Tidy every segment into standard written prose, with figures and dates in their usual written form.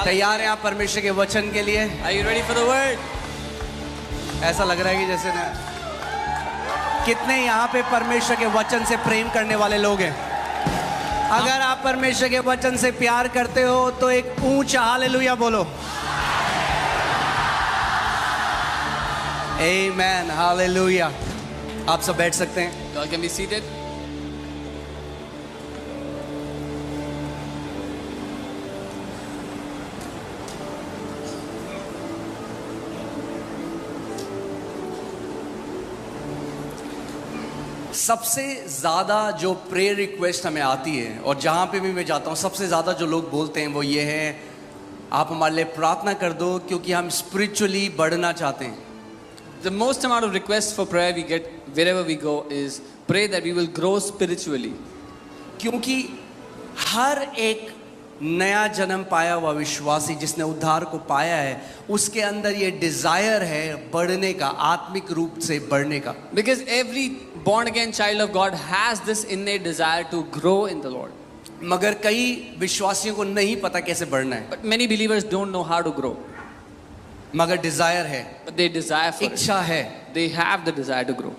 तैयार हैं आप परमेश्वर के वचन के लिए? Are you ready for the word? ऐसा लग रहा है कि जैसे ना, कितने यहाँ पे परमेश्वर के वचन से प्रेम करने वाले लोग हैं? अगर आप परमेश्वर के वचन से प्यार करते हो तो एक ऊंचा हालेलुया बोलो। आमेन, हालेलुया। आप सब बैठ सकते हैं। You all can be seated. सबसे ज़्यादा जो प्रेयर रिक्वेस्ट हमें आती है और जहाँ पे भी मैं जाता हूँ सबसे ज़्यादा जो लोग बोलते हैं वो ये है, आप हमारे लिए प्रार्थना कर दो क्योंकि हम स्पिरिचुअली बढ़ना चाहते हैं। The most amount of requests for prayer we get wherever we go is pray that we will grow spiritually. क्योंकि हर एक नया जन्म पाया हुआ विश्वासी जिसने उद्धार को पाया है उसके अंदर ये डिजायर है बढ़ने का, आत्मिक रूप से बढ़ने का। Because every born again child of God has this innate desire to grow in the Lord. मगर कई विश्वासियों को नहीं पता कैसे बढ़ना है। But many believers don't know how to grow. मगर डिजायर है, But they desire for it. इच्छा है। They have the desire to grow.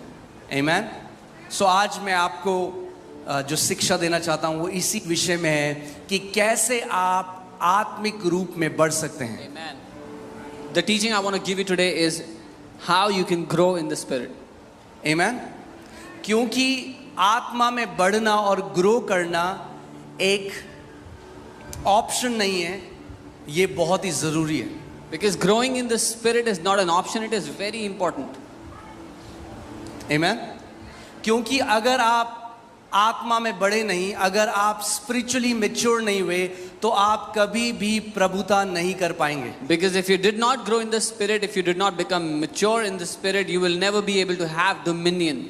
आमेन। सो आज मैं आपको जो शिक्षा देना चाहता हूँ वो इसी विषय में है कि कैसे आप आत्मिक रूप में बढ़ सकते हैं। Amen. The teaching I want to give you today is how you can grow in the spirit. आमेन। क्योंकि आत्मा में बढ़ना और ग्रो करना एक ऑप्शन नहीं है, ये बहुत ही जरूरी है। Because growing in the spirit is not an option, it is very important. आमेन। क्योंकि अगर आप आत्मा में बढ़े नहीं, अगर आप स्पिरिचुअली मैच्योर नहीं हुए तो आप कभी भी प्रभुता नहीं कर पाएंगे। Because if you did not grow in the spirit, if you did not become mature in the spirit, you will never be able to have dominion.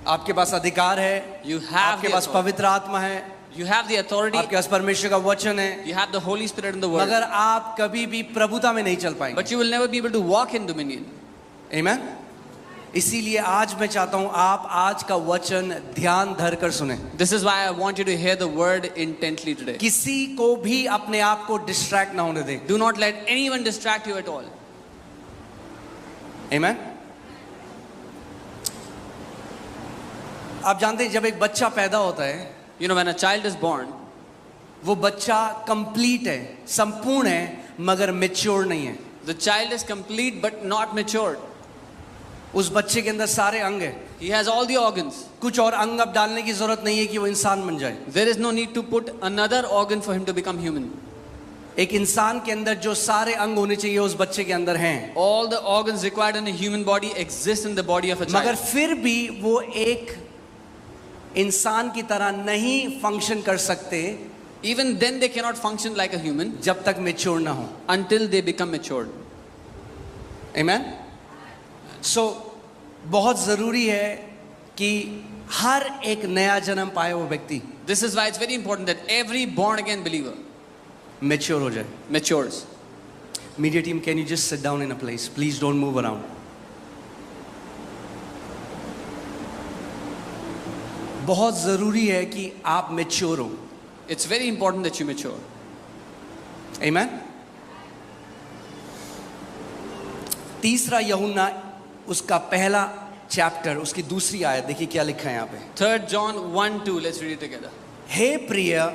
आपके पास अधिकार है, You have आपके the पास authority. पवित्र आत्मा है, You have the authority. आपके पास परमेश्वर का वचन है, You have the Holy Spirit in the Word. मगर आप कभी भी प्रभुता में नहीं चल पाएंगे। But you will never be able to walk in dominion. आमेन। इसीलिए आज मैं चाहता हूं आप आज का वचन ध्यान धर कर सुने। This is why I want you to hear the word intently today. किसी को भी अपने आप को डिस्ट्रैक्ट ना होने दें। Do not let anyone distract you at all. आमेन। आप जानते हैं जब एक बच्चा पैदा होता है, You know, when a child is born, वो बच्चा कंप्लीट है, संपूर्ण है, मगर मैच्योर नहीं है। the child is complete but not matured. उस बच्चे के अंदर सारे अंग है, He has all the organs. कुछ और अंग अब डालने की जरूरत नहीं है कि वो इंसान बन जाए। There is no need to put another organ for him to become human. एक इंसान के अंदर जो सारे अंग होने चाहिए उस बच्चे के अंदर हैं, All the organs required in a human body exist in the body of a मगर child. फिर भी वो एक इंसान की तरह नहीं फंक्शन कर सकते Even then they cannot function like a human जब तक मैच्योर ना हो। until they become matured. आमेन। सो बहुत जरूरी है कि हर एक नया जन्म पाए वो व्यक्ति This is why it's very important that every born again believer mature हो जाए। matures. Media team, can you just sit down in a place, please don't move around. बहुत जरूरी है कि आप मैच्योर हो। It's very important that you mature. आमेन। तीसरा यूहन्ना उसका पहला चैप्टर उसकी दूसरी आयत देखिए क्या लिखा है यहाँ पे। 3 John 1:2. Let's read it together. हे प्रिय,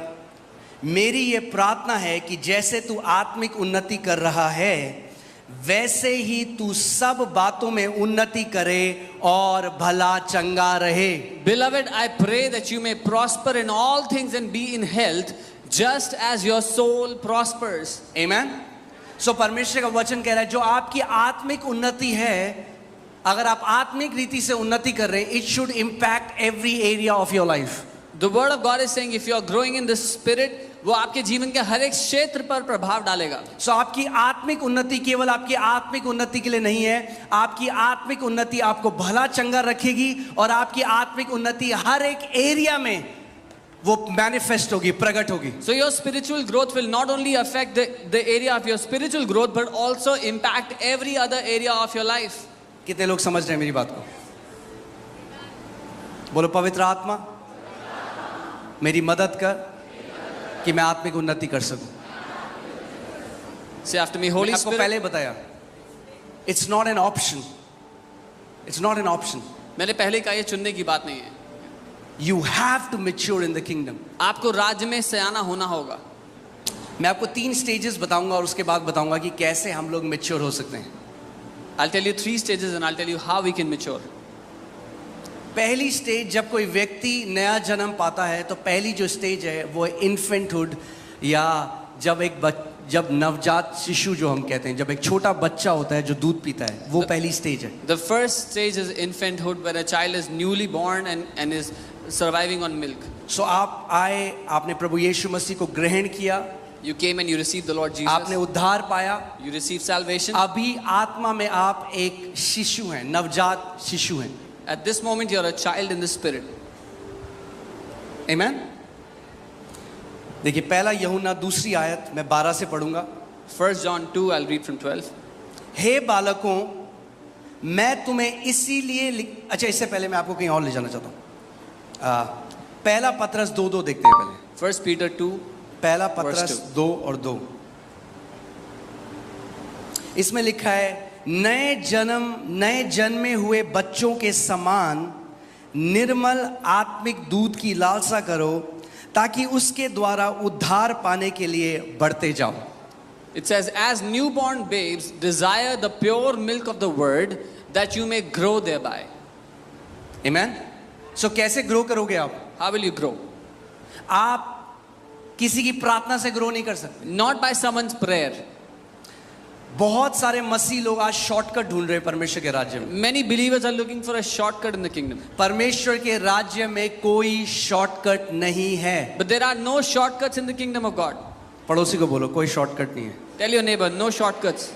मेरी ये प्रार्थना है कि जैसे तू आत्मिक उन्नति कर रहा है वैसे ही तू सब बातों में उन्नति करे और भला चंगा रहे। Beloved, I pray that you may prosper in all things and be in health, just as your soul prospers. आमेन। सो परमेश्वर का वचन कह रहा है जो आपकी आत्मिक उन्नति है, अगर आप आत्मिक रीति से उन्नति कर रहे हैं, it should impact every area of your life. The word of God is saying if you are growing in the spirit, वो आपके जीवन के हर एक क्षेत्र पर प्रभाव डालेगा। सो आपकी आत्मिक उन्नति केवल आपकी आत्मिक उन्नति के लिए नहीं है, आपकी आत्मिक उन्नति आपको भला चंगा रखेगी और आपकी आत्मिक उन्नति हर एक एरिया में वो मैनिफेस्ट होगी, प्रकट होगी। So your spiritual growth will not only affect the area of your spiritual growth but also impact every other area of your life. कितने लोग समझ रहे हैं मेरी बात को? बोलो पवित्र आत्मा मेरी मदद कर कि मैं आत्मिक उन्नति कर सकूं। Say after me, Holy आपको पहले Spirit. ही बताया, it's not an option. It's not an option. मैंने पहले कहा, ये चुनने की बात नहीं है. You have to mature in the kingdom. आपको राज्य में सयाना होना होगा. मैं आपको 3 स्टेजेस बताऊंगा और उसके बाद बताऊंगा कि कैसे हम लोग मैच्योर हो सकते हैं. I'll tell you 3 stages and I'll tell you how we can mature. पहली स्टेज, जब कोई व्यक्ति नया जन्म पाता है तो पहली जो स्टेज है वो इन्फेंटहुड, या जब नवजात शिशु जो हम कहते हैं, जब एक छोटा बच्चा होता है जो दूध पीता है, वो पहली स्टेज है. The first stage is infanthood, when a child is newly born and is surviving on milk. सो आप आए, आपने प्रभु यीशु मसीह को ग्रहण किया, You came and you received the Lord Jesus. आपने उद्धार पाया. You received salvation. अभी आत्मा में आप एक शिशु हैं, नवजात शिशु हैं. At this moment you are a child in the spirit. आमेन. देखिए पहला यूहन्ना 2 आयत मैं 12 से पढ़ूंगा. 1 John 2, I'll read from 12. हे बालकों, मैं तुम्हें इसीलिए अच्छा, इससे पहले मैं आपको कहीं और ले जाना चाहता हूँ. पहला पत्रस 2:2 देखते हैं पहले. 1 Peter 2. पहला पत्रस 2 और 2. इसमें लिखा है, नए जन्मे हुए बच्चों के समान निर्मल आत्मिक दूध की लालसा करो, ताकि उसके द्वारा उद्धार पाने के लिए बढ़ते जाओ. It says, as newborn babes desire the pure milk of the word, that you may grow thereby. आमेन. सो कैसे ग्रो करोगे आप? How will you grow? आप किसी की प्रार्थना से ग्रो नहीं कर सकते. Not by someone's prayer. बहुत सारे मसीह लोग आज शॉर्टकट ढूंढ रहे हैं परमेश्वर के राज्य में. Many believers are looking for a shortcut in the kingdom. परमेश्वर के राज्य में कोई शॉर्टकट नहीं है. But there are no shortcuts in the kingdom of God. पड़ोसी को बोलो, कोई शॉर्टकट नहीं है. Tell your neighbor, no shortcuts.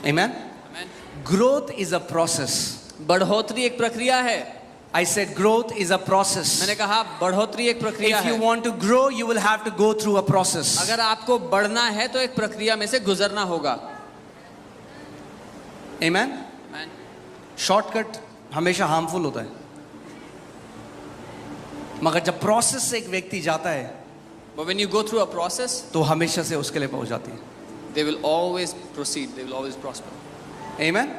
Amen. Amen. Growth is a process. बढ़ोतरी एक प्रक्रिया है. I said growth is a process. मैंने कहा बढ़ोतरी एक प्रक्रिया If you है. want to grow, you will have to go through a process. अगर आपको बढ़ना है तो एक प्रक्रिया में से गुजरना होगा. Amen. Amen. शॉर्टकट हमेशा हार्मफुल होता है, मगर जब प्रोसेस से एक व्यक्ति जाता है But when you go through a process, तो हमेशा से उसके लिए पहुंच जाती है. they will always proceed. They will always prosper. Amen.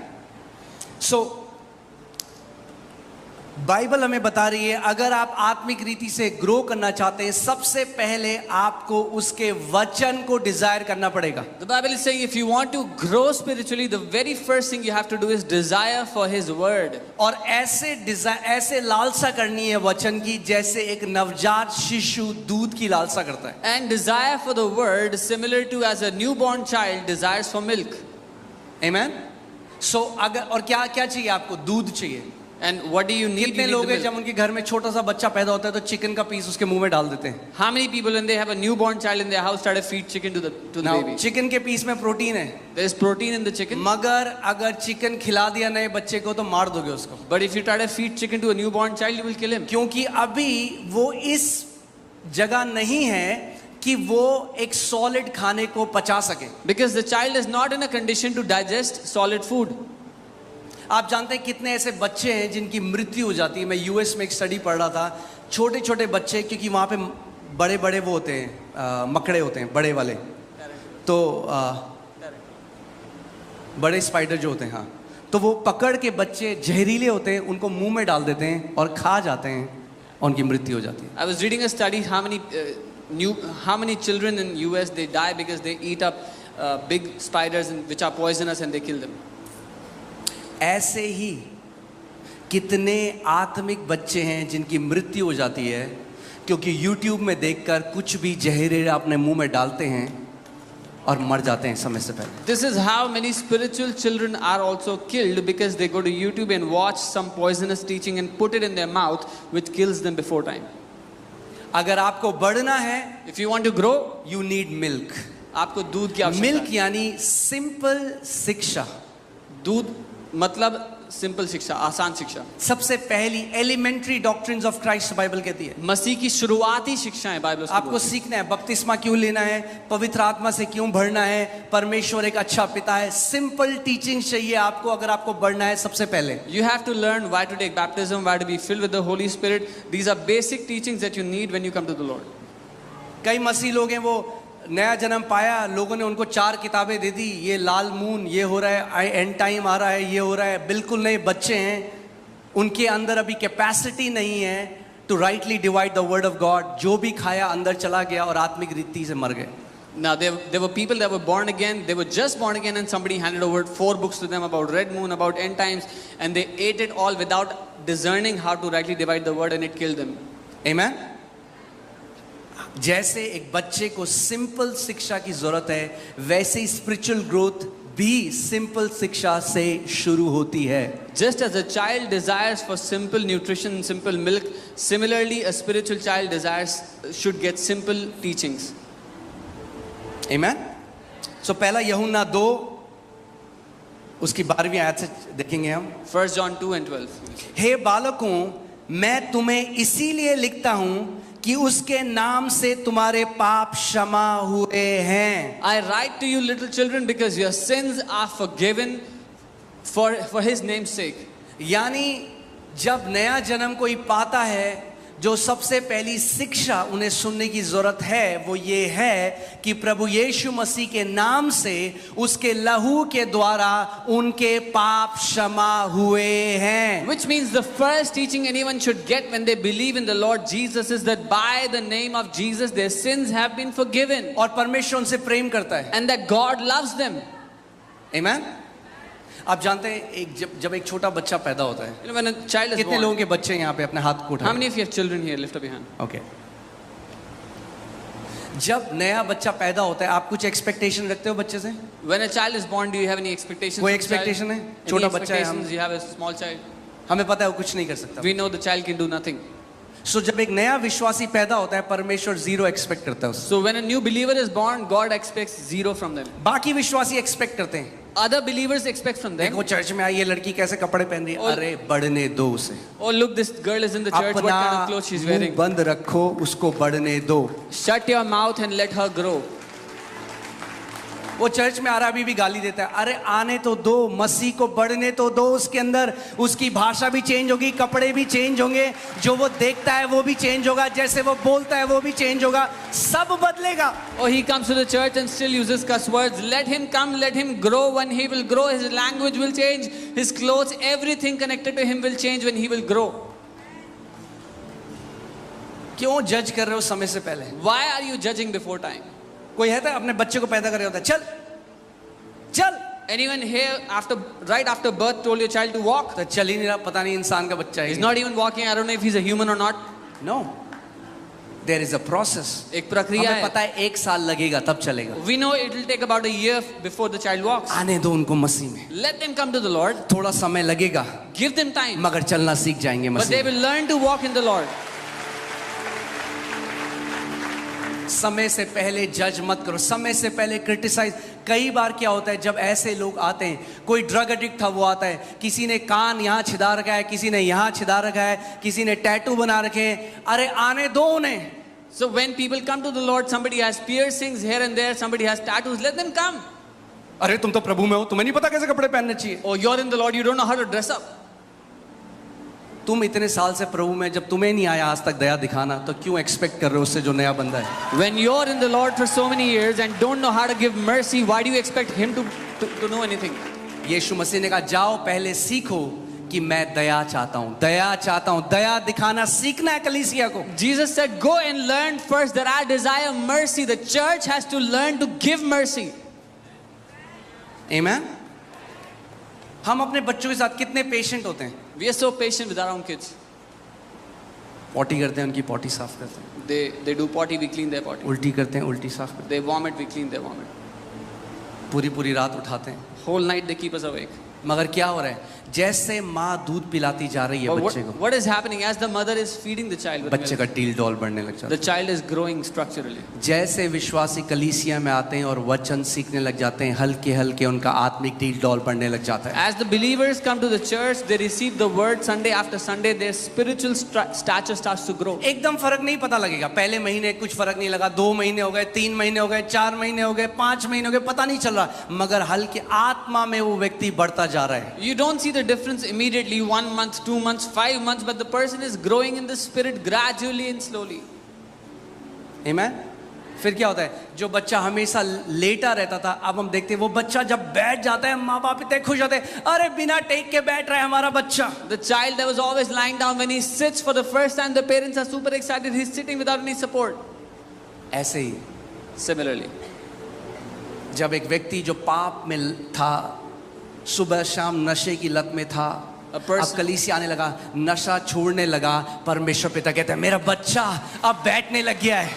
So Bible हमें बता रही है, अगर आप आत्मिक रीति से ग्रो करना चाहते हैं, सबसे पहले आपको उसके वचन को डिजायर करना पड़ेगा. The Bible is saying if you want to grow spiritually, the very first thing you have to do is desire for His word. और ऐसे लालसा करनी है वचन की, जैसे एक नवजात शिशु दूध की लालसा करता है. And desire for the word similar to as a newborn child desires for milk. Amen. So अगर और क्या क्या चाहिए आपको? दूध चाहिए. And what do you need? कितने You need लोग the हैं जब milk. उनके घर में छोटा सा बच्चा पैदा होता है तो चिकन का पीस उसके मुंह में डाल देते हैं. How many people when they have a newborn child in their house try to feed chicken to the Now, baby? Chicken के पीस में प्रोटीन है, There is protein in the chicken. मगर अगर चिकन खिला दिया नए बच्चे को तो मार दोगे उसको, But if you try to feed chicken to a newborn child, you will kill him. क्योंकि अभी वो इस जगह नहीं है कि वो एक सॉलिड खाने को पचा सके. Because the child is not in a condition to digest solid food. आप जानते हैं कितने ऐसे बच्चे हैं जिनकी मृत्यु हो जाती है. मैं यूएस में एक स्टडी पढ़ रहा था, छोटे छोटे बच्चे, क्योंकि वहाँ पे बड़े बड़े वो होते हैं, मकड़े होते हैं बड़े वाले, तो बड़े स्पाइडर जो होते हैं, हाँ, तो वो पकड़ के बच्चे जहरीले होते हैं, उनको मुंह में डाल देते हैं और खा जाते हैं और उनकी मृत्यु हो जाती है. I was reading a study how many children in US they die because they eat up big spiders which are poisonous and they kill them. ऐसे ही कितने आत्मिक बच्चे हैं जिनकी मृत्यु हो जाती है क्योंकि YouTube में देखकर कुछ भी जहरीला अपने मुंह में डालते हैं और मर जाते हैं समय से पहले. This is how many spiritual children are also killed because they go to YouTube and watch some poisonous teaching and put it in their mouth which kills them before time. अगर आपको बढ़ना है, If you want to grow, you need milk. आपको दूध की आवश्यकता milk है. यानी सिंपल शिक्षा. दूध मतलब सिंपल शिक्षा, आसान शिक्षा. सबसे पहली elementary doctrines of Christ Bible कहती है. मसीह की शुरुआती शिक्षाएं बाइबल उसको आपको बोलती है. सीखना है बपतिस्मा क्यों लेना है, पवित्र आत्मा से क्यों भरना है, परमेश्वर एक अच्छा पिता है. सिंपल टीचिंग चाहिए आपको अगर आपको बढ़ना है. सबसे पहले You have to learn why to take baptism, why to be filled with the Holy Spirit. These are basic teachings that you need when you come to the Lord. कई मसीह लोग हैं वो नया जन्म पाया, लोगों ने उनको 4 किताबें दे दी, ये लाल मून, ये हो रहा है, एंड टाइम आ रहा है, ये हो रहा है। बिल्कुल नहीं, बच्चे हैं, उनके अंदर अभी कैपेसिटी नहीं है to rightly divide the word of God. जो भी खाया अंदर चला गया और आत्मिक रीति से मर गए। Now there were people that were born again, they were just born again, and somebody handed over 4 books to them about red moon, about end times, and they ate it all without discerning how to rightly divide the word, and it killed them. Amen? जैसे एक बच्चे को simple शिक्षा की जरूरत है, वैसे ही spiritual growth भी सिंपल शिक्षा से शुरू होती है। Just as a child desires for simple nutrition, simple milk, similarly a spiritual child desires should get simple teachings. Amen? So पहला यूहन्ना 2 उसकी 12वीं आयत से देखेंगे हम। 1 John 2 and 12. हे बालकों, मैं तुम्हें इसीलिए लिखता हूं कि उसके नाम से तुम्हारे पाप क्षमा हुए हैं। I write to you little children because your sins are forgiven for his name's sake. यानी जब नया जन्म कोई पाता है, जो सबसे पहली शिक्षा उन्हें सुनने की जरूरत है वो ये है कि प्रभु यीशु मसीह के नाम से, उसके लहू के द्वारा उनके पाप क्षमा हुए हैं। Which means the first teaching anyone should get when they believe in the Lord Jesus is that by the name of Jesus their sins have been forgiven. और परमेश्वर उनसे प्रेम करता है। And that God loves them. Amen? आप जानते हैं जब एक छोटा बच्चा पैदा होता है, You know, when a child is कितने born, लोगों के बच्चे यहाँ पे अपने हाथ को how many उठाएं? of you have children here? Lift up your hand. Okay. जब नया बच्चा पैदा होता है, आप कुछ एक्सपेक्टेशन रखते हो बच्चे से? When a child is born, do you have any expectations? कोई for the child? expectation है? Any छोटा बच्चा है हम। expectations? You have a small child. हमें पता है वो कुछ नहीं कर सकता। We know the child can do nothing. सो जब एक नया विश्वासी पैदा होता है, परमेश्वर 0 एक्सपेक्ट करता है उससे। So when a new believer is born, God expects 0 from them. बाकी विश्वासी एक्सपेक्ट करते हैं, Other believers expect from them. देखो चर्च में आई ये लड़की कैसे कपड़े पहन रही है, और- अरे बढ़ने दो उसे। Oh, look, this girl is in the church. What अपना kind of clothes she's मुंह wearing? बंद रखो, उसको बढ़ने दो। Shut your mouth and let her grow. वो चर्च में आ रहा अभी भी गाली देता है, अरे आने तो दो, मसीह को बढ़ने तो दो, उसके अंदर उसकी भाषा भी चेंज होगी, कपड़े भी चेंज होंगे, जो वो देखता है वो भी चेंज होगा, जैसे वो बोलता है वो भी चेंज होगा, सब बदलेगा। Oh, he comes to the church and still uses cuss words. Let him come, let him grow. When he will grow, his language will change, his clothes, everything connected to him will change when he will grow. क्यों जज कर रहे हो समय से पहले? Why are you judging before time? कोई है तो अपने बच्चे को पैदा कर रहा होता है, चल चल, Anyone here right after birth told your child to walk? तो चल ही नहीं रहा, पता नहीं इंसान का बच्चा He's है। not even walking. I don't know if he's a human or not. No, there is a process. एक प्रक्रिया हमें है. पता है 1 साल लगेगा तब चलेगा। We know it will take about a year before the child walks. आने दो उनको मसीह में, Let them come to the Lord. थोड़ा समय लगेगा, Give them time. मगर चलना सीख जाएंगे But they मसीह में। will learn to walk in the Lord. समय से पहले जज मत करो, समय से पहले क्रिटिसाइज। कई बार क्या होता है जब ऐसे लोग आते हैं, कोई ड्रग एडिक्ट था वो आता है, किसी ने कान यहाँ छिदा रखा है, किसी ने यहाँ छिदा रखा है, किसी ने टैटू बना रखे हैं, अरे आने दो उन्हें। So when people come to the Lord, somebody has piercings here and there, somebody has tattoos, let them come. अरे तुम तो प्रभु में हो, तुम्हें नहीं पता कैसे कपड़े पहनने चाहिए। Oh, you're in the Lord, you don't know how to dress up. तुम इतने साल से प्रभु में, जब तुम्हें नहीं आया आज तक दया दिखाना, तो क्यों एक्सपेक्ट कर रहे हो उससे जो नया बंदा है? When you're in the Lord for so many years and don't know how to give mercy, why do you expect him to know anything? यीशु मसीह ने कहा जाओ पहले सीखो कि मैं दया चाहता हूँ, दया चाहता हूँ, दया दिखाना सीखना है कलीसिया को। Jesus said, go and learn first that I desire mercy. The church has to learn to give mercy. आमीन। हम अपने बच्चों के साथ कितने पेशेंट होते हैं। We are so patient with our own kids. Potty करते हैं, उनकी पॉटी साफ करते हैं, They do potty, we clean their potty. उल्टी करते हैं, उल्टी साफ करते They vomit, we clean their vomit. हैं, पूरी पूरी रात उठाते हैं। Whole night they keep us awake. मगर क्या हो रहा है, जैसे माँ दूध पिलाती जा रही है But बच्चे को, what is happening as the mother is feeding the child with बच्चे का milk, टील डॉल बढ़ने लग जाता the child is growing structurally. है। जैसे विश्वासी कलीसिया में आते हैं और वचन सीखने लग जाते हैं, हल्के हल्के उनका आत्मिक टील डॉल बढ़ने लग जाता है। As the believers come to the church, they receive the word Sunday after Sunday, their spiritual stature starts to grow. एकदम फर्क नहीं पता लगेगा, पहले महीने कुछ फर्क नहीं लगा, 2 महीने हो गए, 3 महीने हो गए, 4 महीने हो गए, 5 महीने हो गए, पता नहीं चल रहा, मगर हल्के आत्मा में वो व्यक्ति बढ़ता जा रहा है। You don't see the difference immediately, 1 month, 2 months, 5 months, but the person is growing in the spirit gradually and slowly. आमीन। फिर क्या होता है, जो बच्चा हमेशा लेटा रहता था, अब हम देखते हैं वो बच्चा जब बैठ जाता है, माँ बाप इतने खुश होते हैं, अरे बिना टेक के बैठ रहा है हमारा बच्चा. The child that was always lying down, when he sits for the first time, the parents are super excited. He's sitting without any support. ऐसे ही Similarly, जब एक व्यक्ति जो पाप में था, सुबह शाम नशे की लत में था, अब कलीसिया आने लगा, नशा छोड़ने लगा, परमेश्वर पिता कहते हैं मेरा बच्चा अब बैठने लग गया है,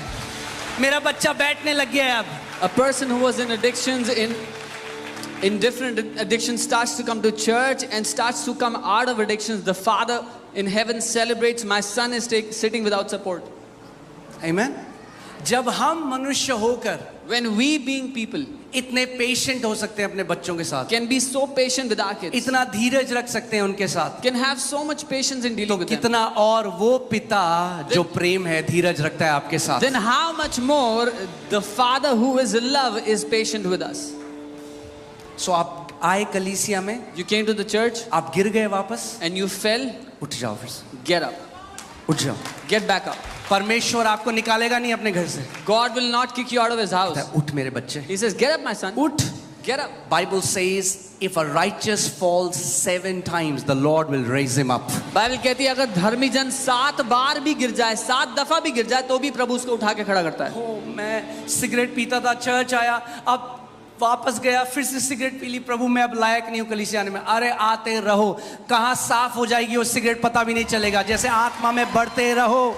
मेरा बच्चा बैठने लग गया है अब. a person who was in addictions, in different addictions, starts to come to church and starts to come out of addictions. The Father in heaven celebrates, my son is sitting without support. Amen. जब हम मनुष्य होकर When we being people इतने patient हो सकते हैं अपने बच्चों के साथ, can be so patient with our kids, इतना धीरज रख सकते हैं उनके साथ, can have so much patience in dealing with them, कितना और वो पिता जो प्रेम है धीरज रखता है आपके साथ. then how much more the Father who is love is patient with us. सो आप आए कलीसिया में, You came to the church आप गिर गए वापस, and you fell, उठ जाओ, फिर से get up, उठ जाओ. get back up. परमेश्वर आपको निकालेगा नहीं अपने घर से. God will not kick you out of his house. उठ मेरे बच्चे, He says, get up my son, उठ. get up. Bible says if a righteous falls 7 times, the Lord will raise him up. Bible कहती है अगर धर्मी जन 7 बार भी गिर जाए, 7 दफा भी गिर जाए, तो भी प्रभु उसको उठा के खड़ा करता है. मैं सिगरेट पीता था, चर्च आया, अब वापस गया, फिर से सिगरेट पी ली, प्रभु मैं अब लायक नहीं हूँ कलीसिया आने में. अरे आते रहो, कहाँ साफ हो जाएगी वो सिगरेट पता भी नहीं चलेगा. जैसे आत्मा में बढ़ते रहो.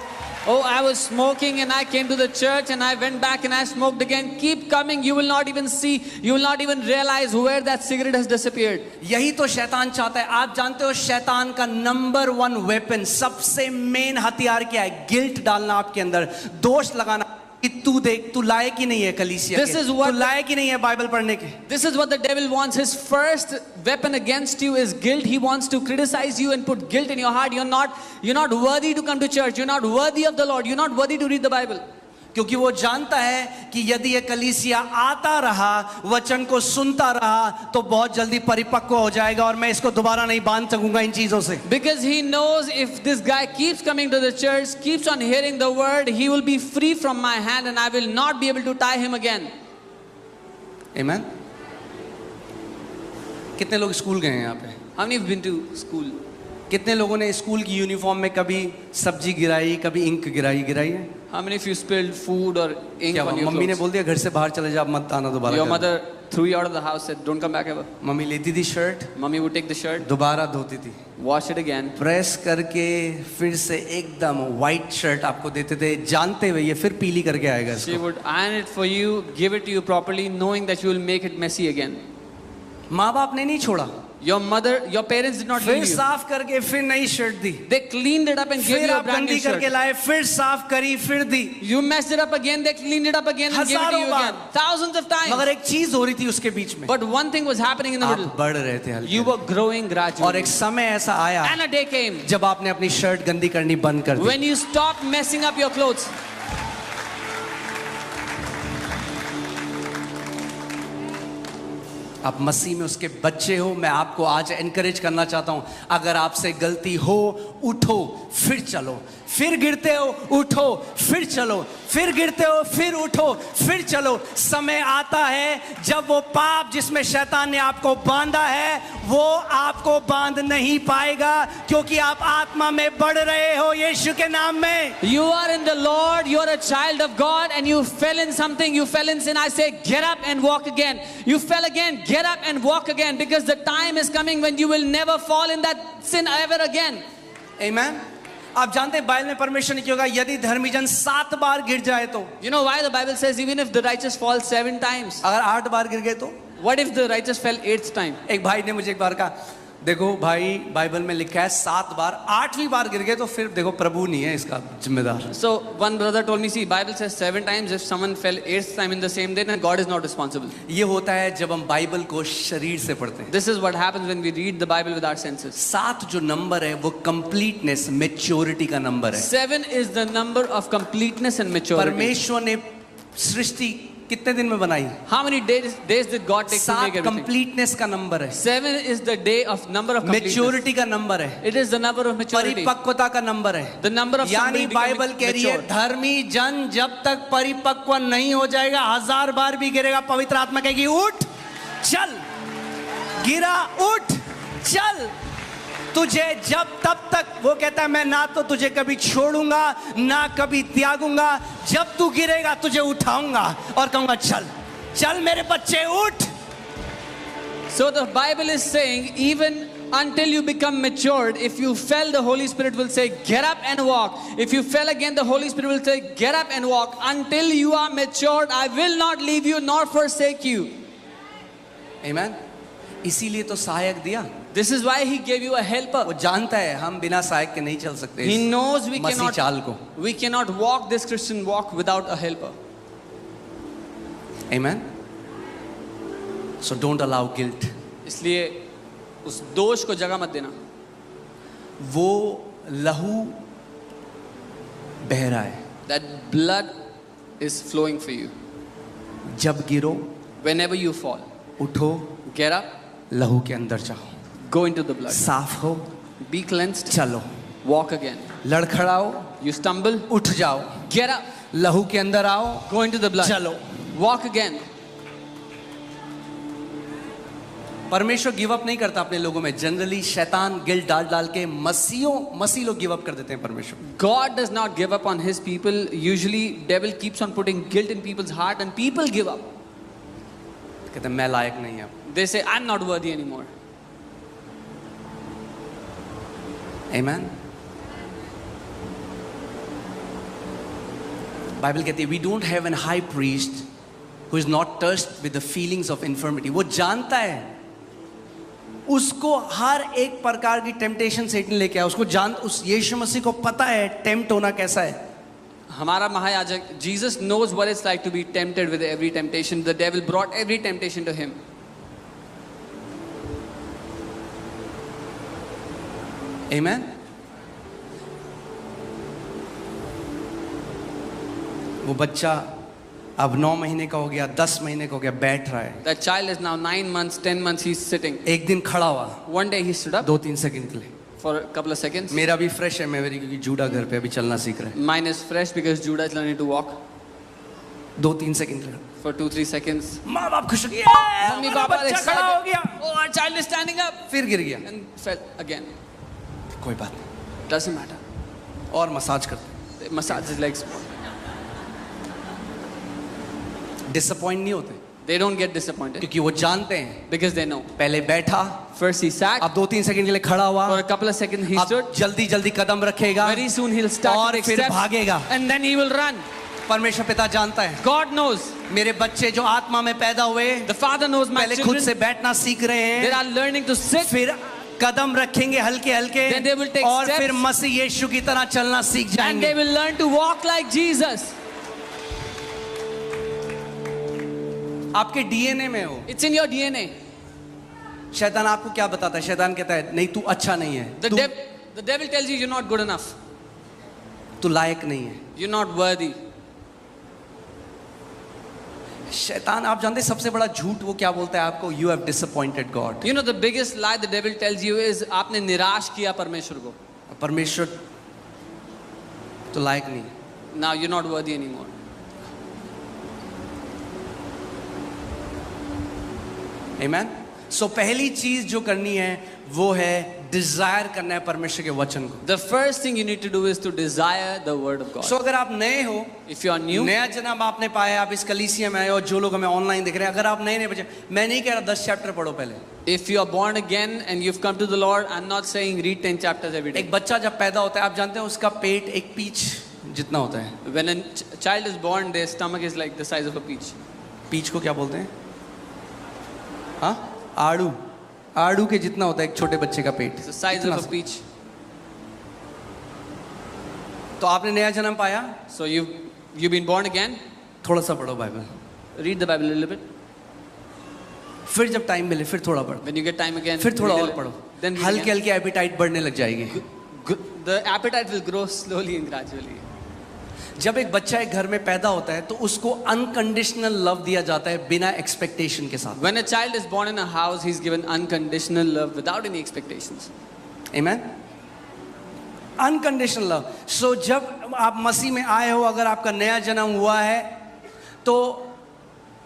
Oh, I was smoking and I came to the church and I went back and I smoked again. Keep coming, you will not even see, you will not even realize where that cigarette has disappeared. यही तो शैतान चाहता है. आप जानते हो शैतान का नंबर 1 वेपन, सबसे मेन हथियार क्या है? गिल्ट डालना आपके अंदर, दोष लगाना कि तू देख, तू लायक ही नहीं है कलीसिया के, तू लायक ही नहीं है बाइबल पढ़ने के. This is what the devil wants. His first weapon against you is guilt. He wants to criticize you and put guilt in your heart. You're not worthy to come to church. You're not worthy of the Lord. You're not worthy to read the Bible. क्योंकि वो जानता है कि यदि ये कलीसिया आता रहा, वचन को सुनता रहा, तो बहुत जल्दी परिपक्व हो जाएगा और मैं इसको दोबारा नहीं बांध सकूंगा इन चीजों से. Because he knows if this guy keeps coming to the church, keeps on hearing the word, he will be free from my hand and I will not be able to tie him again. Amen. कितने लोग school गए हैं यहाँ पे? How many have been to school? कितने लोगों ने school की यूनिफॉर्म में कभी सब्जी गिराई, कभी इंक गिराई है? How many of you spilled food or ink क्या on your मम्मी ने clothes? बोल दिया घर से बाहर चले जा, मत आना दोबारा. Your mother threw you out of the house, said don't come back ever. Mummy लेती थी shirt, Mommy would take the shirt, दोबारा धोती थी, wash it again, प्रेस करके फिर से एकदम वाइट शर्ट आपको देते थे, जानते हुए ये फिर पीली करके आएगा she इसको. would iron it for you, give it to you properly, knowing that you will make it messy again. माँ बाप ने नहीं छोड़ा, Your parents did not फिर leave you. साफ करके फिर नई shirt the, They cleaned it up and gave फिर you a आप brand new गंदी करके shirt. लाए, फिर साफ करी, फिर दी. You messed it up again, they cleaned it up again and gave it to हजारों you bar. again. Thousands of times. मगर एक चीज हो रही थी उसके बीच में, But one thing was happening in the आप middle. बढ़ रहे थे हल्के. You were growing और gradually. एक समय ऐसा आया And a day came जब आपने अपनी शर्ट गंदी करनी बंद कर दी. when you stopped messing up your clothes. आप मसीह में उसके बच्चे हो. मैं आपको आज एनकरेज करना चाहता हूं, अगर आपसे गलती हो, उठो, फिर चलो. फिर गिरते हो, उठो, फिर चलो. फिर गिरते हो, फिर उठो, फिर चलो. समय आता है जब वो पाप जिसमें शैतान ने आपको बांधा है, वो आपको बांध नहीं पाएगा, क्योंकि आप आत्मा में बढ़ रहे हो यीशु के नाम में. You are in the Lord, you are a child of God, and you fell in something, you fell in sin. I say, get up and walk again. You fell again, get up and walk again, because the time is coming when you will never fall in that sin ever again. Amen. आप जानते हैं Bible में परमेश्वर ने क्या होगा यदि धर्मी जन 7 बार गिर जाए तो? You know why the Bible says even if the righteous fall 7 times? अगर 8 बार गिर गए तो? What if the righteous fell 8th time? एक भाई ने मुझे एक बार कहा, देखो भाई बाइबल में लिखा है 7 बार, 8वीं बार गिर गए तो फिर देखो प्रभु नहीं है इसका जिम्मेदार. So one brother told me, see, Bible says 7 times. If someone fell 8th time in the same day, then God is not responsible. ये होता है जब हम बाइबल को शरीर से पढ़ते हैं. This is what happens when we read the Bible with our senses. 7 जो नंबर है वो कंप्लीटनेस, मैच्योरिटी का नंबर है. 7 is the number of completeness and maturity. परमेश्वर ने सृष्टि कितने दिन में बनाई? How many days did God take to 7 make everything? Completeness का नंबर है, 7 is the day of number of completeness. Maturity का नंबर है, It is the number of maturity. परिपक्वता का नंबर है। The number of somebody यानी becoming Bible कह रही है mature. धर्मी जन जब तक परिपक्व नहीं हो जाएगा 1000 बार भी गिरेगा, पवित्र आत्मा कहेगी उठ चल, गिरा उठ चल, तुझे जब तब तक, वो कहता है मैं ना तो तुझे कभी छोड़ूंगा ना कभी त्यागूंगा, जब तू गिरेगा तुझे उठाऊंगा और कहूंगा चल चल मेरे बच्चे उठ। So the Bible is saying, even until you become matured, if you fell, the Holy Spirit will say, get up and walk. If you fell again, the Holy Spirit will say, get up and walk. Until you are matured, I will not leave you nor forsake you. Amen. इसीलिए तो सहायक दिया। This is why He gave you a helper. वो जानता है हम बिना सहायक के नहीं चल सकते He knows we मसीह चाल को। cannot walk this Christian walk without a helper. Amen. So don't allow guilt. इसलिए उस दोष को जगह मत देना। वो लहू बह रहा है, That blood is flowing for you. जब गिरो Whenever you fall, उठो, get up, लहू के अंदर जाओ, go into the blood. साफ हो, Be cleansed, चलो, walk again. लड़खड़ाओ, You stumble, उठ जाओ, get up, लहू के अंदर आओ, go into the blood. चलो। Walk again. परमेश्वर गिव अप नहीं करता अपने लोगों में। जनरली शैतान गिल्ट डाल डाल के मसीह लोग गिव अप कर देते हैं परमेश्वर। God does not give up on His people. Usually, devil keeps on putting guilt in people's heart, and people give up. कहते हैं मैं लायक नहीं अब। They say, "I'm not worthy anymore." Amen. Bible कहती है we don't have an high priest who is not touched with the feelings of infirmity. वो जानता है, उसको हर एक प्रकार की टेम्पटेशन सेटन लेके आया, उसको उस यीशु मसीह को पता है टेम्प्ट होना कैसा है। हमारा महायाजक Jesus knows what it's like to be tempted with every temptation. The devil brought every temptation to Him. Amen. वो बच्चा अब 9 महीने का हो गया, 10 महीने का हो गया, बैठ रहा है। That child is now 9 months, 10 months. He's sitting. एक दिन खड़ा हुआ, One day he stood up 2-3 second के लिए। for a couple of seconds. मेरा भी फ्रेश है, मैं मेरी क्योंकि जूडा घर पे अभी चलना सीख रहा है। Mine is fresh because Judah is learning to walk 2-3 second के लिए for 2-3 seconds. माँ बाप खुश हो गए, Mummy, हमारा Papa are बच्चा खड़ा हो excited. गया, Oh, our child is standing up फिर गिर गया, and fell again. कोई बात नहीं, Doesn't matter. और मसाज करते। They massage his legs. Disappoint नहीं होते They don't get disappointed क्योंकि वो जानते हैं because they know. पहले बैठा, First he sat. अब 2-3 सेकंड के लिए खड़ा हुआ, For a couple of seconds he अब stood. जल्दी जल्दी कदम रखेगा Very soon he'll start और to take फिर steps भागेगा। and then he will run. परमेश्वर पिता जानता है God knows. मेरे बच्चे जो आत्मा में पैदा हुए The Father knows my पहले खुद से children. बैठना सीख रहे They हैं, are learning to sit. फिर कदम रखेंगे हल्के हल्के, Then they will take और steps. फिर मसीह यीशु की तरह चलना सीख And they जाएंगे। will learn to walk like Jesus. आपके डीएनए में हो। It's in your DNA. शैतान आपको क्या बताता है? शैतान कहता है नहीं तू अच्छा नहीं है, The devil tells you you're not good enough. तू लायक नहीं है। You're not worthy. शैतान आप जानते हैं सबसे बड़ा झूठ वो क्या बोलता है आपको? You have disappointed God. You know the biggest lie the devil tells you is आपने निराश किया परमेश्वर को. परमेश्वर तो लायक नहीं है। Now you're not worthy anymore. Amen? So पहली चीज जो करनी है वो है डिजायर करना है परमेश्वर के वचन को। The first thing you need to do is to desire the word of God. So अगर आप नए हो, If you are new, नया जन्म आपने पाया, आप इस कलीसिया में आए हो, जो लोग हमें ऑनलाइन देख रहे हैं, अगर आप नए बच्चे, मैं नहीं कह रहा 10 चैप्टर पढ़ो पहले। if you are born again and you've come to the Lord, I'm not saying read 10 chapters every day. एक बच्चा जब पैदा होता है आप जानते हैं उसका पेट एक पीच जितना होता है। When a child is born, their stomach is like the size of a peach. Peach को क्या बोलते हैं? हाँ, आड़ू, आड़ू के जितना होता है एक छोटे बच्चे का पेट। It's the size इतना of a सा। peach. तो आपने नया जन्म पाया, So you've been born again. थोड़ा सा पढ़ो Bible, Read the Bible a little bit. फिर जब टाइम मिले फिर थोड़ा पढ़ो, When you get time again, फिर थोड़ा read a और little. पढ़ो, Then read हल्के again. हल्के एपिटाइट बढ़ने लग जाएगी। The appetite will grow slowly and gradually. जब एक बच्चा एक घर में पैदा होता है तो उसको अनकंडीशनल लव दिया जाता है बिना एक्सपेक्टेशन के साथ. When a child is born in a house, he's given unconditional love without any expectations. Amen. Unconditional love. So जब आप मसीह में आए हो, अगर आपका नया जन्म हुआ है, तो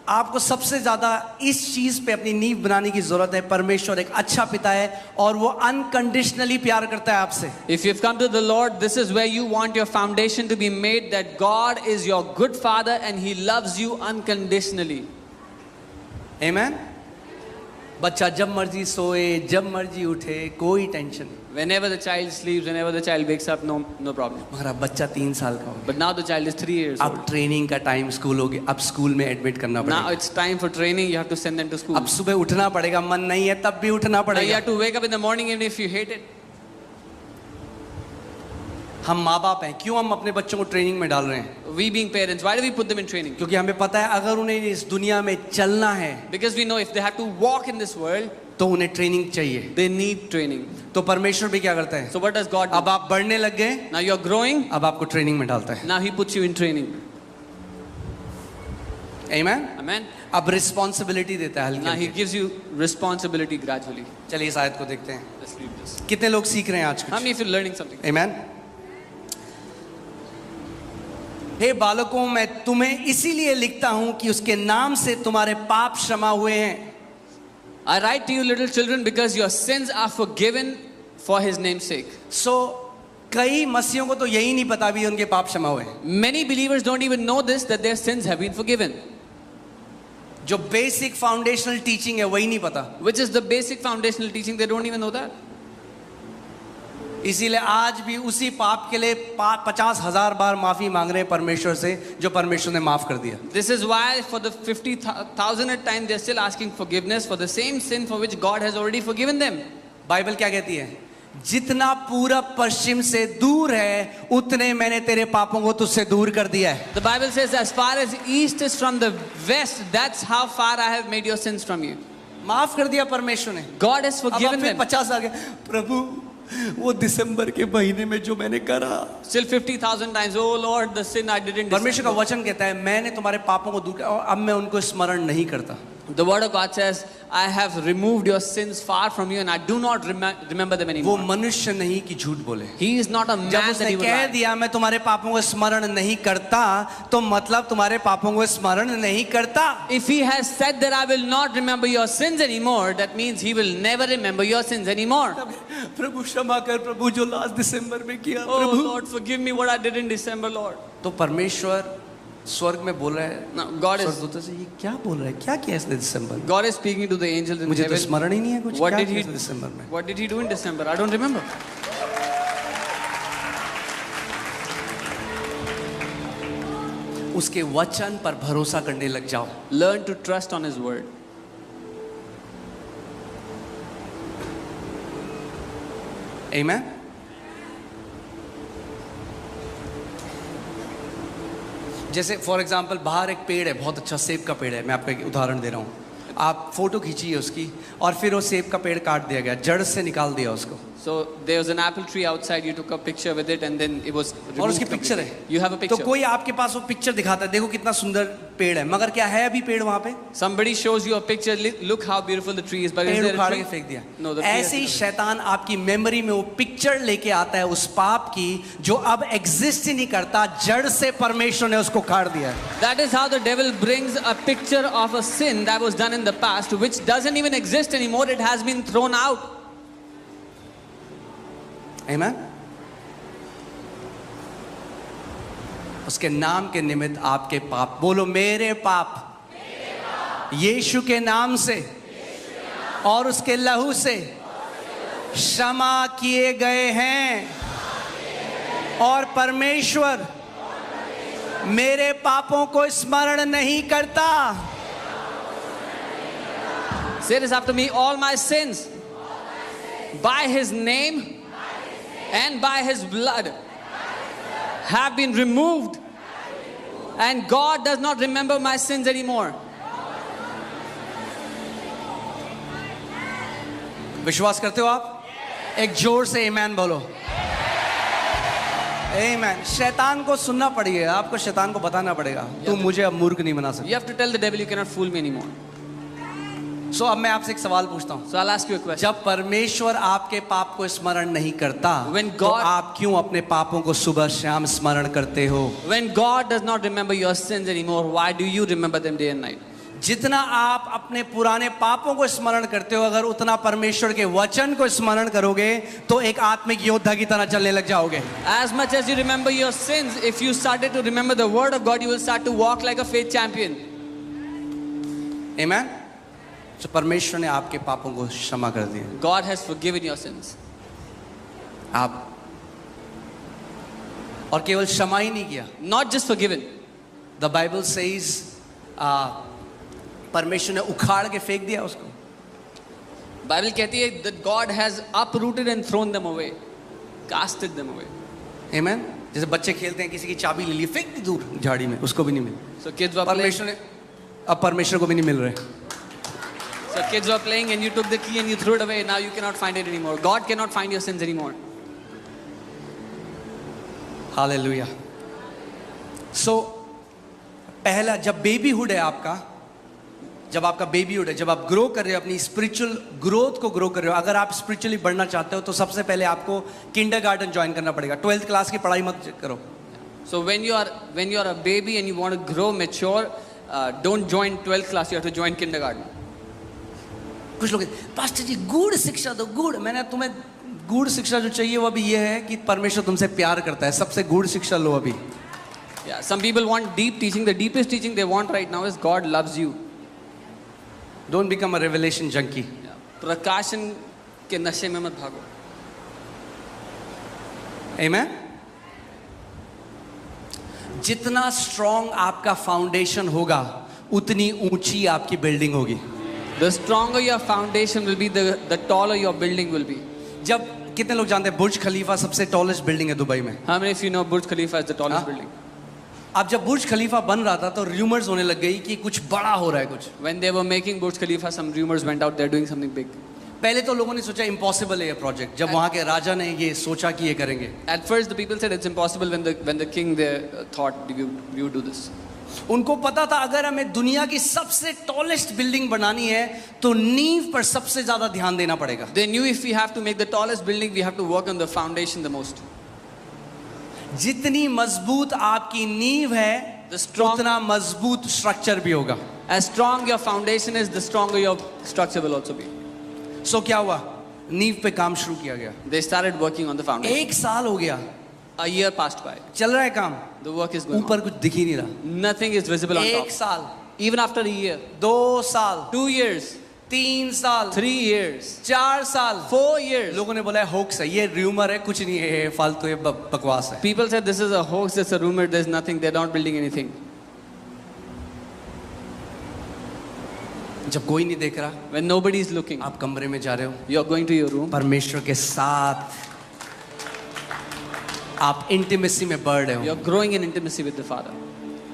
आपको सबसे ज्यादा इस चीज पे अपनी नींव बनाने की जरूरत है. परमेश्वर एक अच्छा पिता है और वो अनकंडीशनली प्यार करता है आपसे. If you've come to the Lord, this is where you want your foundation to be made, that God is your good father and he loves you unconditionally. Amen. बच्चा जब मर्जी सोए, जब मर्जी उठे, कोई टेंशन नहीं. Whenever the child sleeps, whenever the child wakes up, no problem. मगर अब बच्चा 3 साल का हो गया. But now the child is 3 years अब old. ट्रेनिंग का टाइम स्कूल हो गया. अब स्कूल में एडमिट करना Now पड़ेगा. it's time for training, you have to send them to school. अब सुबह उठना पड़ेगा. मन नहीं है तब भी उठना Now you पड़ेगा. have to wake up in the morning even if you hate it. हम माँ बाप हैं, क्यों हम अपने बच्चों को ट्रेनिंग में डाल रहे हैं? We being parents, why do we put them in training? क्योंकि हमें पता है अगर उन्हें इस दुनिया में चलना है Because we know if they have to walk in this world, तो उन्हें ट्रेनिंग चाहिए. they need training. तो परमेश्वर भी क्या करता है? So what does God do? अब आप बढ़ने लग गए, Now you're growing, अब आपको ट्रेनिंग में डालता है. now he puts you in training. Amen. Amen. अब रिस्पॉन्सिबिलिटी देता है Now he हल्की. gives you responsibility gradually. चलिए इस आयत को देखते हैं. Let's read this. कितने लोग सीख रहे हैं आज How कुछ? many of you are learning something? Amen. हे बालकों, मैं तुम्हें इसीलिए लिखता हूं कि उसके नाम से तुम्हारे पाप क्षमा हुए हैं. I write to you little children because your sins are forgiven for his name's sake. सो कई मसीहों को तो यही नहीं पता भी उनके पाप क्षमा हुए हैं. Many believers don't even know this, that their sins have been forgiven. जो बेसिक फाउंडेशनल टीचिंग है वही नहीं पता. Which is the basic foundational teaching, they don't even know that. इसीलिए आज भी उसी पाप के लिए 50,000 बार माफी मांग रहे हैं परमेश्वर से जो परमेश्वर ने माफ कर दिया. This is why for the 50,000th time they're still asking forgiveness for the same sin for which God has already forgiven them. Bible क्या कहती है? जितना पूरब पश्चिम से दूर है उतने मैंने तेरे पापों को तुझसे दूर कर दिया है. The Bible says as far as east is from the west, that's how far I have made your sins from you. माफ कर दिया परमेश्वर ने. God has अब forgiven फिर them. 50 आ गए, प्रभु वो दिसंबर के महीने में जो मैंने करा. Still 50,000 times, oh Lord, the sin I did in परमेश्वर का December. वचन कहता है मैंने तुम्हारे पापों को दूर किया और अब मैं उनको स्मरण नहीं करता. The word of God says, I have removed your sins far from you and I do not remember them वो anymore. मनुष्य नहीं कि झूठ बोले. He is not a जब man that उसने he will कह lie. दिया मैं तुम्हारे पापों को स्मरण नहीं करता तो मतलब तुम्हारे पापों को स्मरण नहीं करता. If he has said that I will not remember your sins anymore, that means he will never remember your sins anymore. प्रभु क्षमा कर प्रभु जो लास्ट दिसंबर में किया. Oh Prabhu Lord, forgive me what I did in December, Lord. तो परमेश्वर स्वर्ग में बोल रहा है. Now, God is स्वर्गदूतों से ये क्या बोल रहा है, क्या किया इसने दिसंबर में? God is speaking to the angels in मुझे तो heaven. स्मरण ही नहीं है कुछ. What क्या did किया he इसने दिसंबर में? What did he do in December? I don't remember. उसके वचन पर भरोसा करने लग जाओ. Learn to trust on his word. Amen. जैसे फॉर एग्जाम्पल बाहर एक पेड़ है, बहुत अच्छा सेब का पेड़ है. मैं आपको एक उदाहरण दे रहा हूँ. आप फोटो खींचिए उसकी और फिर वो सेब का पेड़ काट दिया गया, जड़ से निकाल दिया उसको. So there was an apple tree outside. You took a picture with it, and then it was removed. और उसकी पिक्चर है. completely. You have a तो picture. कोई आपके पास वो पिक्चर दिखाता है, देखो कितना सुंदर पेड़ है, मगर क्या है अभी पेड़ वहां पे? Somebody shows you a picture. Look how beautiful the tree is. But is पेड़ there उखाड़ a के tree? फेंक दिया. No, the tree has ऐसे ही been- शैतान आपकी मेमोरी में वो पिक्चर लेके आता है उस पाप की जो अब एग्जिस्ट ही नहीं करता, जड़ से परमेश्वर ने उसको काट दिया है. That is how the devil brings a picture of a sin that was done in the past, which doesn't even exist anymore. It has been thrown out. Amen? उसके नाम के निमित्त आपके पाप, बोलो मेरे पाप यीशु के नाम से और उसके लहू से क्षमा किए गए हैं और परमेश्वर मेरे पापों को स्मरण नहीं करता. Say this after me. All my sins, by his name and by his blood, have been removed, and God does not remember my sins anymore. विश्वास करते हो आप? एक जोर से आमीन बोलो. आमीन। शैतान को सुनना पड़ेगा, आपको शैतान को बताना पड़ेगा तुम मुझे अब मूर्ख नहीं बना सकते। You have to tell the devil you cannot fool me anymore. सो अब मैं आपसे एक सवाल पूछता हूँ, So I'll ask you a question. जब परमेश्वर आपके पाप को स्मरण नहीं करता When तो God- आप क्यों अपने पापों को सुबह शाम स्मरण करते हो? When God does not remember your sins anymore, why do you remember them day and night? जितना आप अपने पुराने पापों को स्मरण करते हो, अगर उतना परमेश्वर के वचन को स्मरण करोगे तो एक आत्मिक योद्धा की तरह चलने लग जाओगे। As much as you remember your sins, if you started to remember the word of God, you will start to walk like a faith champion. आमीन। तो परमेश्वर ने आपके पापों को क्षमा कर दिया। God has forgiven your sins. आप और केवल क्षमा ही नहीं किया, Not just forgiven. The Bible says परमेश्वर ने उखाड़ के फेंक दिया उसको। Bible कहती है that God has uprooted and thrown them away, casted them away. आमीन। जैसे बच्चे खेलते हैं, किसी की चाबी ले ली, फेंक दी दूर झाड़ी में, उसको भी नहीं मिली। So kids were playing. परमेश्वर ने अब परमेश्वर को भी नहीं मिल रहे। So kids were playing and you took the key and you threw it away. Now you cannot find it anymore. God cannot find your sins anymore. हालेलुया। सो पहला जब बेबीहुड है आपका, जब आपका बेबीहुड है, जब आप ग्रो कर रहे हो, अपनी स्पिरिचुअल ग्रोथ को ग्रो कर रहे हो, अगर आप स्पिरिचुअली बढ़ना चाहते हो तो सबसे पहले आपको किंडरगार्टन ज्वाइन करना पड़ेगा। 12th क्लास की पढ़ाई मत करो। So when you are a baby and you want to grow mature, don't join 12th class. You have to join kindergarten. कुछ लोग पास्टर जी गुड़ शिक्षा दो, गुड़। मैंने तुम्हें गुड़ शिक्षा जो चाहिए वो अभी ये है कि परमेश्वर तुमसे प्यार करता है, सबसे गुड़ शिक्षा लो अभी। Yeah, some people want deep teaching. The deepest teaching they want right now is God loves you. Don't become a revelation junkie. Yeah. प्रकाशन के नशे में मत भागो। आमीन। जितना स्ट्रॉन्ग आपका फाउंडेशन होगा उतनी ऊंची आपकी बिल्डिंग होगी। The stronger your foundation will be, the taller your building will be. जब कितने लोग जानते हैं बुर्ज खलीफा सबसे टॉलेस्ट बिल्डिंग है दुबई में? How many of you know Burj Khalifa is the tallest हाँ? building? अब जब बुर्ज खलीफा बन रहा था तो रूमर्स होने लग गई कि कुछ बड़ा हो रहा है कुछ। When they were making Burj Khalifa, some rumors went out they're doing something big. पहले तो लोगों ने सोचा इम्पॉसिबल है ये प्रोजेक्ट, जब वहाँ के राजा ने ये सोचा कि ये करेंगे। At first, the people said it's impossible. When the king there thought we would do this. उनको पता था अगर हमें दुनिया की सबसे टॉलेस्ट बिल्डिंग बनानी है तो नींव पर सबसे ज्यादा ध्यान देना पड़ेगा। They knew if we have to make the tallest building, we have to work on the foundation the most. जितनी मजबूत आपकी नींव है The strong- उतना मजबूत स्ट्रक्चर भी होगा। As strong your foundation is, the stronger your structure will also be. सो क्या हुआ? नींव पे काम शुरू किया गया। They started working on the foundation. 1 साल हो गया, A year passed by. चल रहा है काम, The work is going ऊपर on. कुछ दिख ही नहीं रहा। Nothing is visible on 1 top. साल, Even after a year, 2 साल, 2 years, 3 साल, 3 years, 4 साल, 4 years. लोगों ने बोला होक्स है, ये र्यूमर है, कुछ नहीं है, ये फालतू है, बकवास है। People said this is a hoax, it's a rumor, there's nothing, they're not building anything. जब कोई नहीं देख रहा, When nobody is looking, आप कमरे में जा रहे हो, you're going to your room. परमेश्वर के साथ आप इंटीमेसी में बढ़ रहे हो। You're growing in intimacy with the Father.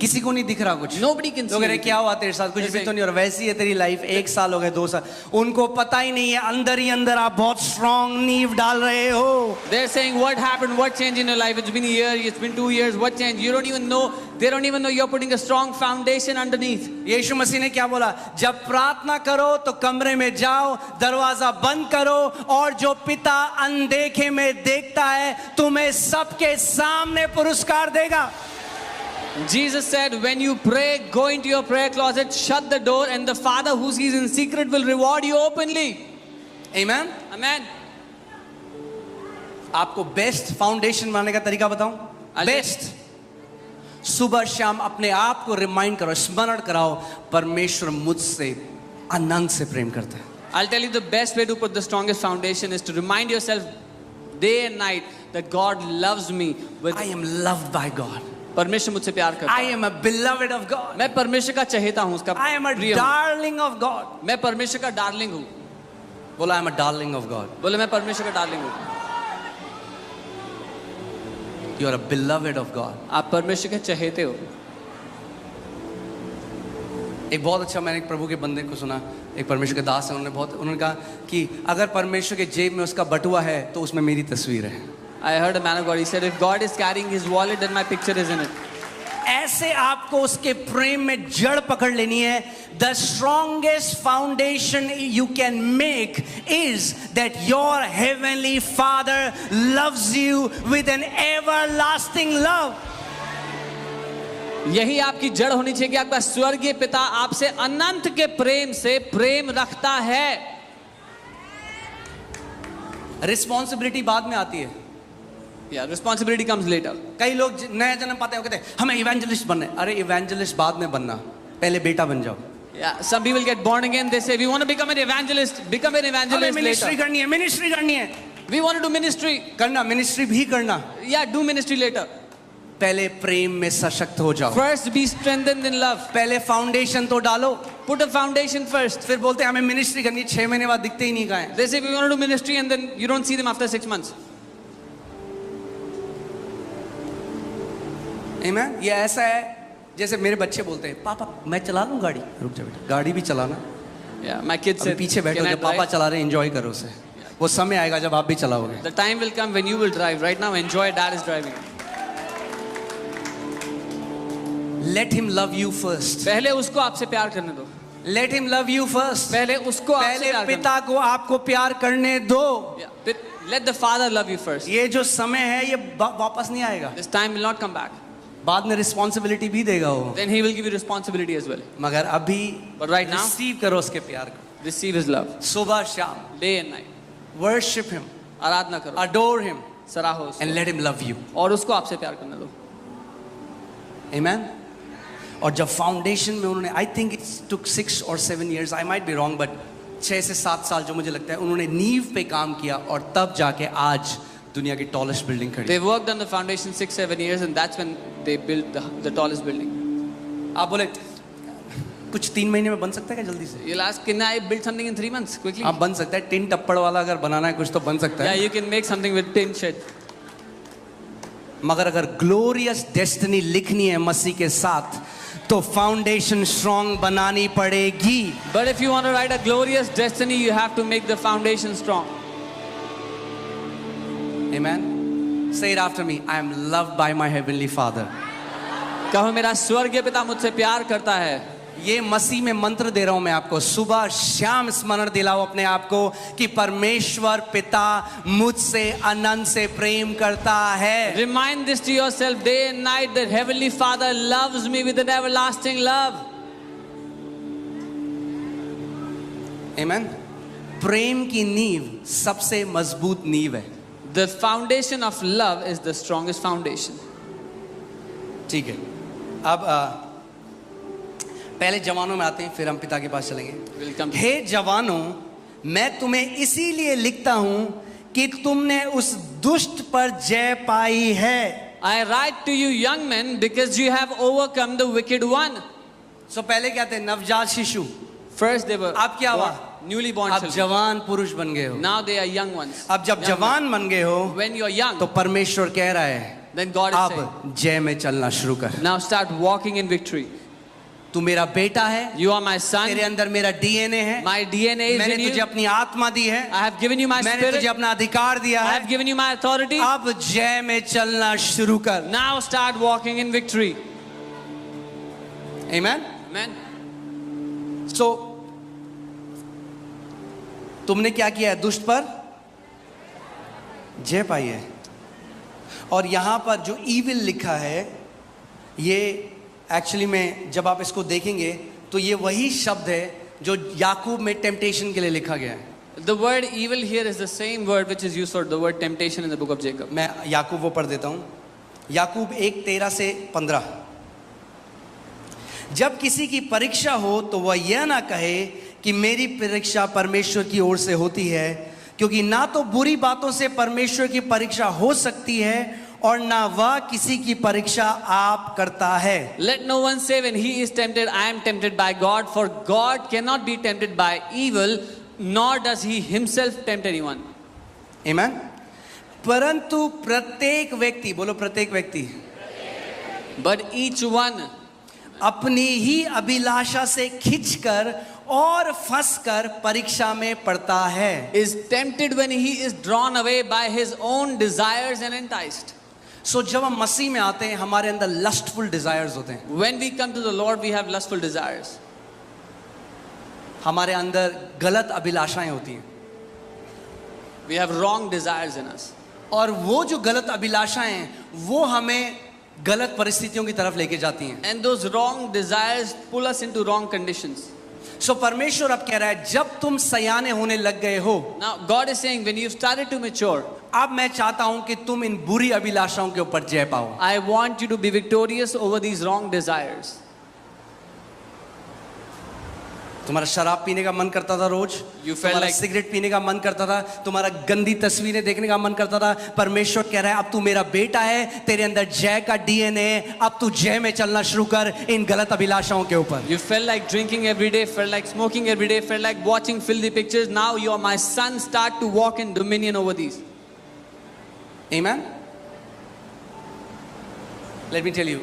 किसी को नहीं दिख रहा कुछ। Nobody can see लोग कह रहे anything. क्या हुआ तेरे साथ, कुछ भी तो नहीं हो रहा, वैसी है तेरी लाइफ। 1 साल हो गए, 2 साल, उनको पता ही नहीं है अंदर ही अंदर आप बहुत स्ट्रॉन्ग नींव डाल रहे हो। They're saying what happened, what changed in your life? It's been a year, it's been 2 years, what changed? You don't even know, they don't even know you're putting a strong foundation underneath. यीशु मसीह ने क्या बोला? जब प्रार्थना करो तो कमरे में जाओ, दरवाजा बंद करो, और जो पिता अनदेखे में देखता है तुम्हें सबके सामने पुरस्कार देगा। Jesus said, when you pray, go into your prayer closet, shut the door, and the Father who sees in secret will reward you openly. Amen? Amen. आपको बेस्ट फाउंडेशन बनाने का तरीका बताऊं? बेस्ट, सुबह शाम अपने आप को रिमाइंड करो, स्मरण कराओ, परमेश्वर मुझसे अनंत से प्रेम करता है। I'll tell you the best way to put the strongest foundation is to remind yourself day and night that God loves me with I am loved by God. परमेश्वर मुझसे प्यार करता I है। am a beloved of God. मैं परमेश्वर का चहेता हूँ, उसका I am a प्रिय हूँ। darling of God. मैं परमेश्वर का डार्लिंग हूँ। बोला I am a darling of God. बोले मैं परमेश्वर का डार्लिंग हूँ। You are a beloved of God. आप परमेश्वर के चहेते हो। एक बहुत अच्छा, मैंने एक प्रभु के बंदे को सुना, एक परमेश्वर के दास है, उन्होंने कहा कि अगर परमेश्वर के जेब में उसका बटुआ है तो उसमें मेरी तस्वीर है। I heard a man of God, he said, if God is carrying his wallet, then my picture is in it. ऐसे आपको उसके प्रेम में जड़ पकड़ लेनी है. The strongest foundation you can make is that your heavenly Father loves you with an everlasting love. यही आपकी जड़ होनी चाहिए कि आपका स्वर्गीय पिता आपसे अनंत के प्रेम से प्रेम रखता है. रिस्पॉन्सिबिलिटी बाद में आती है. Yeah, responsibility comes later. कई लोग नया जन्म पाते हैं, कहते हैं हमें इवेंजलिस्ट बनना है. अरे इवेंजलिस्ट बाद में बनना, पहले बेटा बन जाओ. Yeah, some people get born again, they say we want to become an evangelist, become an evangelist ministry later. करनी है, मिनिस्ट्री करनी है. We want to do ministry. करना, मिनिस्ट्री भी करना. Yeah, do ministry later. पहले प्रेम में सशक्त हो जाओ. First be strengthened in love. पहले फाउंडेशन तो डालो. Put a foundation first. फिर बोलते हैं हमें मिनिस्ट्री करनी है, 6 महीने बाद दिखते ही नहीं कहाँ हैं. They say we want to do ministry and then you don't see them after 6 months. Amen? ये ऐसा है जैसे मेरे बच्चे बोलते हैं पापा मैं चला लूँ गाड़ी. रुक जा बेटा, गाड़ी भी चलाना. Yeah, my kids अभी said, पीछे बैठो, "Can I जब पापा drive?" चला रहे एंजॉय करो उसे. वो समय आएगा जब आप भी चलाओगे. The time will come when you will drive. Right now, enjoy. Dad is driving. Let him love you first. पहले उसको आपसे प्यार करने दो. Let him love you first. पहले उसको आपसे पहले प्यार करने पिता को आपको प्यार करने दो. दो. Yeah, let the Father love you first. ये जो समय है ये वापस नहीं आएगा. This time will not come back. बाद में रिस्पॉन्सिबिलिटी भी देगा वो. Then He will give you responsibility as well. मगर अभी But right now, रिसीव करो उसके प्यार को. receive His love. सुबह शाम. Day and night. Worship him. आराधना करो. Adore him. सराहो उसको. And let him love you. और उसको आपसे प्यार करने दो. Amen. और जब फाउंडेशन में उन्होंने, I think it's took 6 or 7 years, I might be wrong, but 6 से 7 साल जो मुझे लगता है उन्होंने नींव पे काम किया और तब जाके आज दुनिया की टॉलेस्ट बिल्डिंग खड़ी. They worked on the foundation 6-7 years and that's when they built the tallest building. आप बोले कुछ 3 महीने में बन सकता है क्या जल्दी से? You'll ask, can I build something in 3 months quickly? आप बन सकता है. टिन टप्पड़ वाला अगर बनाना है कुछ तो बन सकता Yeah, है. you can make something with tin shed. मगर अगर ग्लोरियस डेस्टिनी लिखनी है मसीह के साथ तो फाउंडेशन स्ट्रॉन्ग बनानी पड़ेगी. But if you want to write a glorious destiny, you have to make the foundation strong. Amen. Say it after me. I am loved by my heavenly Father. कहो मेरा स्वर्गीय पिता मुझसे प्यार करता है. ये मसीह में मंत्र दे रहा हूं मैं आपको. सुबह शाम स्मरण दिलाओ अपने आप को कि परमेश्वर पिता मुझसे अनंत से प्रेम करता है. Remind this to yourself day and night that Heavenly Father loves me with an everlasting love. Amen. प्रेम की नींव सबसे मजबूत नींव है. The foundation of love is the strongest foundation. ठीक है. अब पहले जवानों में आते हैं, फिर हम पिता के पास चलेंगे. Welcome. हे जवानों, मैं तुम्हें इसीलिए लिखता हूं कि तुमने उस दुष्ट पर जय पाई है. I write to you young men because you have overcome the wicked one. So पहले क्या थे? नवजात शिशु. First they were अब क्या हुआ? newly born अब children. जवान पुरुष बन गए हो. Now they are young ones. अब जब Young जवान बन गए हो men. When you are young, तो परमेश्वर कह रहा है then God is saying, अब जय में चलना शुरू कर. now start walking in victory. तू मेरा बेटा है. You are my son. तेरे अंदर मेरा डीएनए है. My DNA is मैंने in you. तुझे अपनी आत्मा दी है. I have given you my मैंने spirit. तुझे अपना अधिकार दिया I है. have given you my authority. अब जय में चलना शुरू कर. Now start walking in victory. Amen. Amen. So तुमने क्या किया है? दुष्ट पर जय पाई है. और यहां पर जो ईविल लिखा है, ये एक्चुअली में जब आप इसको देखेंगे तो ये वही शब्द है जो याकूब में टेम्पटेशन के लिए लिखा गया है. The word evil here is the same word which is used for the word temptation in the book of Jacob. मैं याकूब वो पढ़ देता हूं. याकूब 1:13 से 15. जब किसी की परीक्षा हो तो वह यह ना कहे कि मेरी परीक्षा परमेश्वर की ओर से होती है, क्योंकि ना तो बुरी बातों से परमेश्वर की परीक्षा हो सकती है और ना वह किसी की परीक्षा आप करता है. Let no one say when he is tempted, I am tempted by God, for God cannot be tempted by evil, nor does he himself tempt anyone. Amen. परंतु प्रत्येक व्यक्ति, बोलो प्रत्येक व्यक्ति, But each one अपनी ही अभिलाषा से खिंचकर और फंसकर परीक्षा में पड़ता है। is tempted when he is drawn away by his own desires and enticed. सो जब हम मसीह में आते हैं हमारे अंदर लस्टफुल डिजायर्स होते हैं, When we come to the Lord, we have lustful desires. हमारे अंदर गलत अभिलाषाएं होती हैं, We have wrong desires in us. और वो जो गलत अभिलाषाएं हैं वो हमें गलत परिस्थितियों की तरफ लेके जाती हैं। And those wrong desires pull us into wrong conditions. सो परमेश्वर अब कह रहा है जब तुम सयाने होने लग गए हो, Now, God is saying, when you've started to mature, अब मैं चाहता हूं कि तुम इन बुरी अभिलाषाओं के ऊपर जय पाओ। I want you to be victorious over these wrong desires. तुम्हारा शराब पीने का मन करता था रोज, You felt तुम्हारा like- सिगरेट पीने का मन करता था, तुम्हारा गंदी तस्वीरें देखने का मन करता था। परमेश्वर कह रहा है अब तू मेरा बेटा है, तेरे अंदर जय का डीएनए है, अब तू जय में चलना शुरू कर इन गलत अभिलाषाओं के ऊपर। You felt like drinking every day, felt like smoking every day, felt like watching filthy pictures. Now you are my son. Start to walk in dominion over these. Amen? Let me tell you,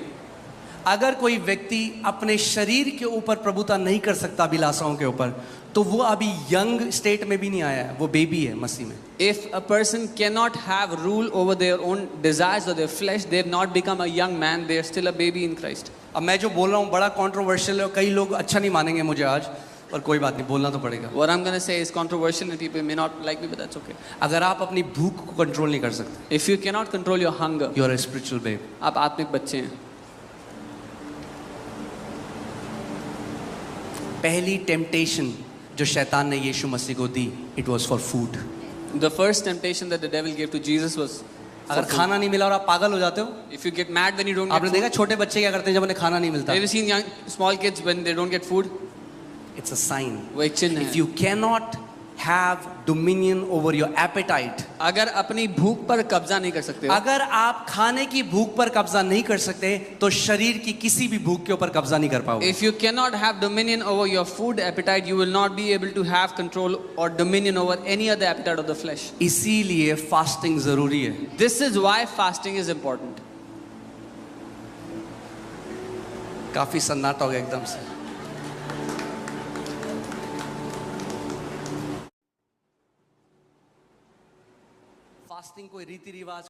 अगर कोई व्यक्ति अपने शरीर के ऊपर प्रभुता नहीं कर सकता अभिलाषाओं के ऊपर, तो वो अभी यंग स्टेट में भी नहीं आया है, वो बेबी है मसीह में। If a person cannot have rule over their own desires or their flesh, they have not become a young man. They are still a baby in Christ. अब मैं जो बोल रहा हूँ बड़ा कंट्रोवर्शियल है, कई लोग अच्छा नहीं मानेंगे मुझे आज, और कोई बात नहीं, बोलना तो पड़ेगा। What I'm going to say is controversial and people may not like me, but that's okay. अगर आप अपनी भूख को कंट्रोल नहीं कर सकते, If you cannot control your hunger, you are a spiritual babe. आप आत्मिक बच्चे हैं। पहली टेम्पटेशन जो शैतान ने यीशु मसीह को दी, it was for food. The first temptation that the devil gave to Jesus was for अगर food. खाना नहीं मिला और आप पागल हो जाते हो, If you get mad when you don't आपने get देखा food, छोटे बच्चे क्या करते हैं जब उन्हें खाना नहीं मिलता? have you seen young, small kids when they don't get food? It's a sign. वो एक चिन्ह इफ है। You can not have dominion over your appetite, अगर अपनी भूख पर कब्जा नहीं कर सकते हो, अगर आप खाने की भूख पर कब्जा नहीं कर सकते तो शरीर की किसी भी भूख के ऊपर कब्जा नहीं कर पाओगे। if you cannot have dominion over your food appetite, you will not be able to have control or dominion over any other appetite of the flesh. इसीलिए फास्टिंग जरूरी है। This is why fasting is important. काफी सन्नाटा हो गया एकदम से। Fasting कोई रीति रिवाज